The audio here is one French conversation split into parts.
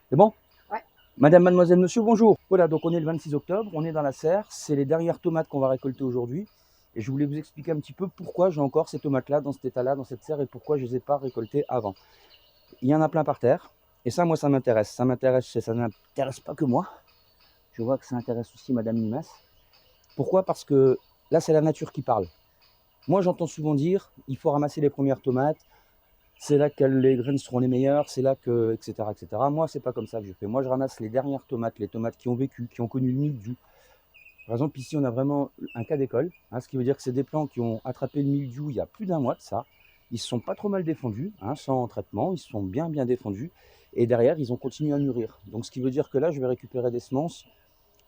C'est bon? Ouais. Madame, mademoiselle, monsieur, bonjour. Voilà, donc on est le 26 octobre, on est dans la serre. C'est les dernières tomates qu'on va récolter aujourd'hui. Et je voulais vous expliquer un petit peu pourquoi j'ai encore ces tomates-là, dans cet état-là, dans cette serre, et pourquoi je ne les ai pas récoltées avant. Il y en a plein par terre. Et ça, moi, ça m'intéresse. Ça n'intéresse pas que moi. Je vois que ça intéresse aussi Madame Limas. Pourquoi? Parce que là, c'est la nature qui parle. Moi, j'entends souvent dire, il faut ramasser les premières tomates, c'est là que les graines seront les meilleures, c'est là que, etc., etc. Moi, c'est pas comme ça que je fais. Moi, je ramasse les dernières tomates, les tomates qui ont vécu, qui ont connu le mildiou. Par exemple, ici, on a vraiment un cas d'école, hein, ce qui veut dire que c'est des plants qui ont attrapé le mildiou il y a plus d'un mois de ça. Ils se sont pas trop mal défendus, hein, sans traitement, ils se sont bien défendus. Et derrière, ils ont continué à mûrir. Donc, ce qui veut dire que là, je vais récupérer des semences,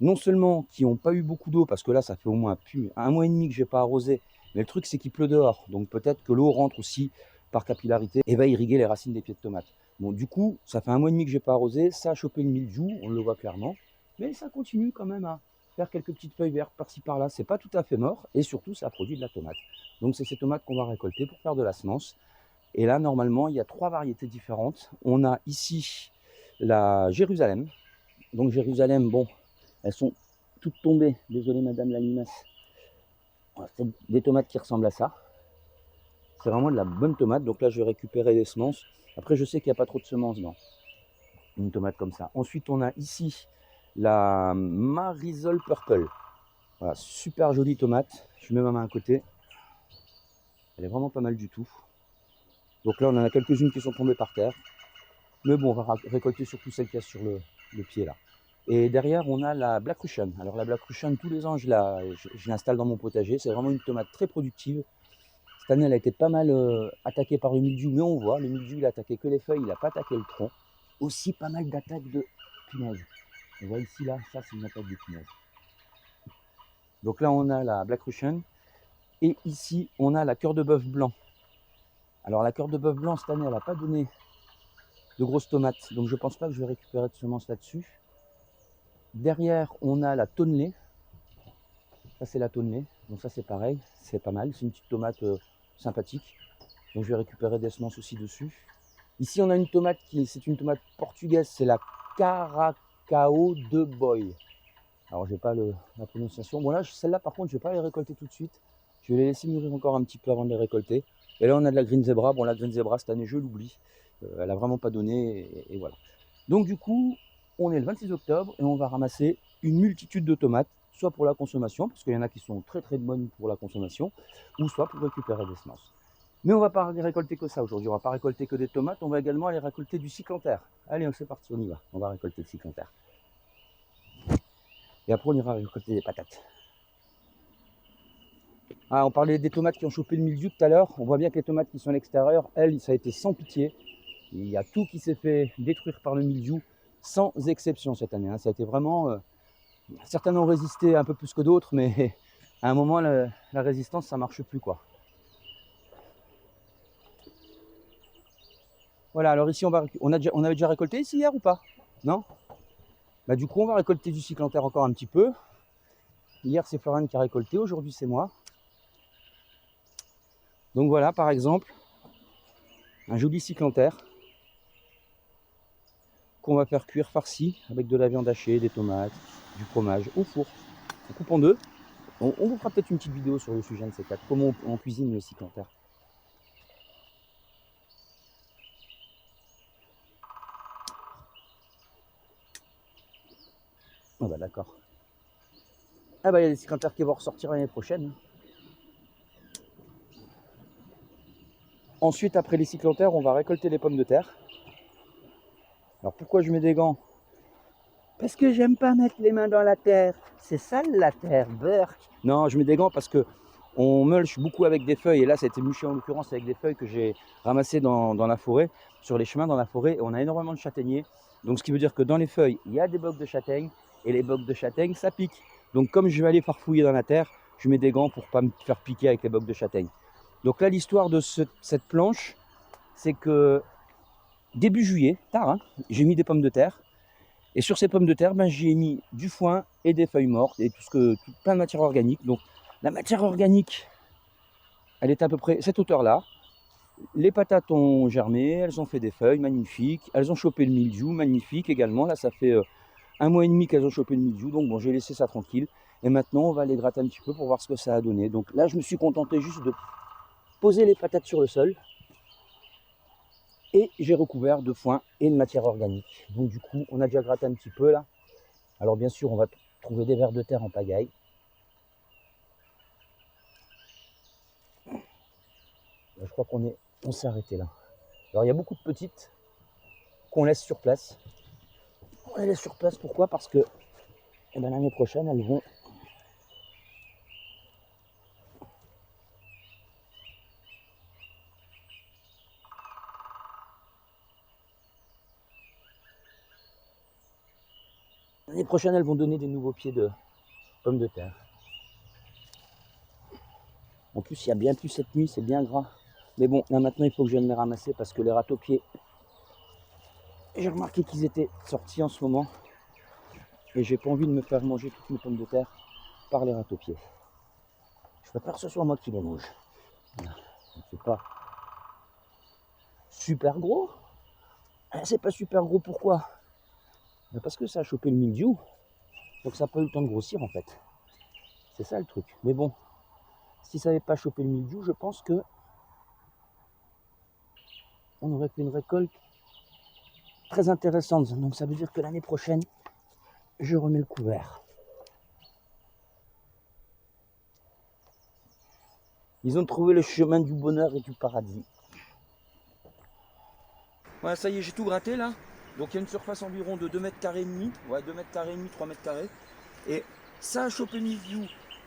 non seulement qui n'ont pas eu beaucoup d'eau, parce que là, ça fait au moins un mois et demi que je n'ai pas arrosé, mais le truc, c'est qu'il pleut dehors. Donc peut-être que l'eau rentre aussi par capillarité et va irriguer les racines des pieds de tomates. Bon, du coup, ça fait un mois et demi que je n'ai pas arrosé, ça a chopé le mildiou, on le voit clairement, mais ça continue quand même à faire quelques petites feuilles vertes par-ci par-là. C'est pas tout à fait mort, et surtout, ça produit de la tomate. Donc c'est ces tomates qu'on va récolter pour faire de la semence. Et là, normalement, il y a 3 variétés différentes. On a ici la Jérusalem. Donc Jérusalem, bon, elles sont toutes tombées. Désolé, madame la limace. C'est des tomates qui ressemblent à ça. C'est vraiment de la bonne tomate. Donc là, je vais récupérer les semences. Après, je sais qu'il n'y a pas trop de semences dans une tomate comme ça. Ensuite, on a ici la Marisol Purple. Voilà, super jolie tomate. Je mets ma main à côté. Elle est vraiment pas mal du tout. Donc là, on en a quelques-unes qui sont tombées par terre. Mais bon, on va récolter surtout celles qu'il y a sur le pied là. Et derrière, on a la Black Russian. Alors la Black Russian, tous les ans, je l'installe dans mon potager. C'est vraiment une tomate très productive. Cette année, elle a été pas mal attaquée par le mildiou, mais on voit, le mildiou, il a attaqué que les feuilles, il n'a pas attaqué le tronc. Aussi pas mal d'attaques de punaises. On voit ici, là, ça c'est une attaque de punaises. Donc là, on a la Black Russian. Et ici, on a la cœur de bœuf blanc. Alors la cœur de bœuf blanc, cette année, elle n'a pas donné de grosses tomates. Donc je ne pense pas que je vais récupérer de semences là-dessus. Derrière, on a la tonelée. Ça, c'est la tonelée. Donc ça, c'est pareil. C'est pas mal. C'est une petite tomate sympathique. Donc je vais récupérer des semences aussi dessus. Ici, on a une tomate c'est une tomate portugaise. C'est la Caracao de Boy. Alors, j'ai pas la prononciation. Bon, là, celle-là, par contre, je vais pas les récolter tout de suite. Je vais les laisser mûrir encore un petit peu avant de les récolter. Et là, on a de la Green Zebra. Bon, la Green Zebra, cette année, je l'oublie. Elle a vraiment pas donné. Et voilà. Donc, du coup, on est le 26 octobre et on va ramasser une multitude de tomates, soit pour la consommation, parce qu'il y en a qui sont très très bonnes pour la consommation, ou soit pour récupérer des semences. Mais on va pas récolter que ça aujourd'hui, on va pas récolter que des tomates, on va également aller récolter du cyclanthère. Allez, c'est parti, on y va, on va récolter le cyclanthère. Et après on ira récolter des patates. Ah, on parlait des tomates qui ont chopé le mildiou tout à l'heure, on voit bien que les tomates qui sont à l'extérieur, elles, ça a été sans pitié. Il y a tout qui s'est fait détruire par le mildiou, sans exception cette année. Ça a été vraiment... certaines ont résisté un peu plus que d'autres, mais à un moment, la résistance, ça marche plus, quoi. Voilà, alors ici, on avait déjà récolté ici hier ou pas? Non? Bah, du coup, on va récolter du cyclanthère encore un petit peu. Hier, c'est Floriane qui a récolté, aujourd'hui, c'est moi. Donc voilà, par exemple, un joli cyclanthère qu'on va faire cuire farci avec de la viande hachée, des tomates, du fromage au four. On coupe en deux. On vous fera peut-être une petite vidéo sur le sujet de ces quatre, comment on cuisine le cyclanthère. Ah bah d'accord. Ah bah il y a des cyclanthères qui vont ressortir l'année prochaine. Ensuite, après les cyclanthères, on va récolter les pommes de terre. Alors pourquoi je mets des gants? Parce que j'aime pas mettre les mains dans la terre. C'est sale la terre, burk. Non, je mets des gants parce que on mulch beaucoup avec des feuilles. Et là, ça a été mulché en l'occurrence avec des feuilles que j'ai ramassées dans la forêt, sur les chemins dans la forêt. Et on a énormément de châtaigniers. Donc ce qui veut dire que dans les feuilles, il y a des bocs de châtaigne. Et les bocs de châtaigne, ça pique. Donc comme je vais aller farfouiller dans la terre, je mets des gants pour pas me faire piquer avec les bocs de châtaigne. Donc là, l'histoire de cette planche, c'est que début juillet, tard, hein, j'ai mis des pommes de terre. Et sur ces pommes de terre, j'ai mis du foin et des feuilles mortes et plein de matière organique. Donc la matière organique, elle est à peu près cette hauteur-là. Les patates ont germé, elles ont fait des feuilles, magnifiques. Elles ont chopé le mildiou, magnifique également. Là, ça fait 1 mois et demi qu'elles ont chopé le mildiou, donc bon, j'ai laissé ça tranquille. Et maintenant, on va les gratter un petit peu pour voir ce que ça a donné. Donc là, je me suis contenté juste de poser les patates sur le sol. Et j'ai recouvert de foin et de matière organique. Donc du coup, on a déjà gratté un petit peu là. Alors bien sûr, on va trouver des vers de terre en pagaille. Là, je crois on s'est arrêté là. Alors il y a beaucoup de petites qu'on laisse sur place. On les laisse sur place, pourquoi? Parce que l'année prochaine, elles vont... L'année prochaine, elles vont donner des nouveaux pieds de pommes de terre. En plus, il y a bien plu cette nuit, c'est bien gras. Mais bon, là maintenant, il faut que je vienne les ramasser parce que les râteaux-pieds, j'ai remarqué qu'ils étaient sortis en ce moment. Et j'ai pas envie de me faire manger toutes mes pommes de terre par les râteaux-pieds. Je préfère que ce soit moi qui les mange. Voilà. C'est pas super gros. C'est pas super gros, pourquoi? Parce que ça a chopé le mildiou. Donc ça n'a pas eu le temps de grossir en fait. C'est ça le truc. Mais bon, si ça n'avait pas chopé le mildiou, je pense que on aurait fait une récolte très intéressante. Donc ça veut dire que l'année prochaine, je remets le couvert. Ils ont trouvé le chemin du bonheur et du paradis. Voilà, ça y est, j'ai tout gratté là. Donc il y a une surface environ de 2 mètres carrés et demi. Ouais, 2 mètres carrés et demi, 3 mètres carrés. Et ça a chopé le mildiou.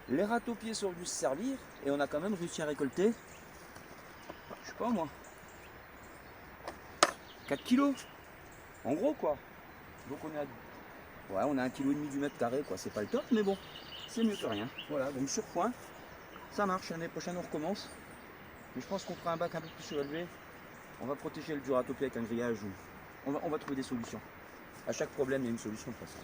Les râteaux-pieds sont venus se servir. Et on a quand même réussi à récolter, je sais pas moi, 4 kilos. En gros quoi. Donc on a 1,5 kg du mètre carré quoi. C'est pas le top, mais bon, c'est mieux que rien. Voilà, donc sur point, ça marche. L'année prochaine on recommence. Mais je pense qu'on fera un bac un peu plus surélevé. On va protéger le dur râteau-pied avec un grillage. On va trouver des solutions. À chaque problème, il y a une solution de toute façon.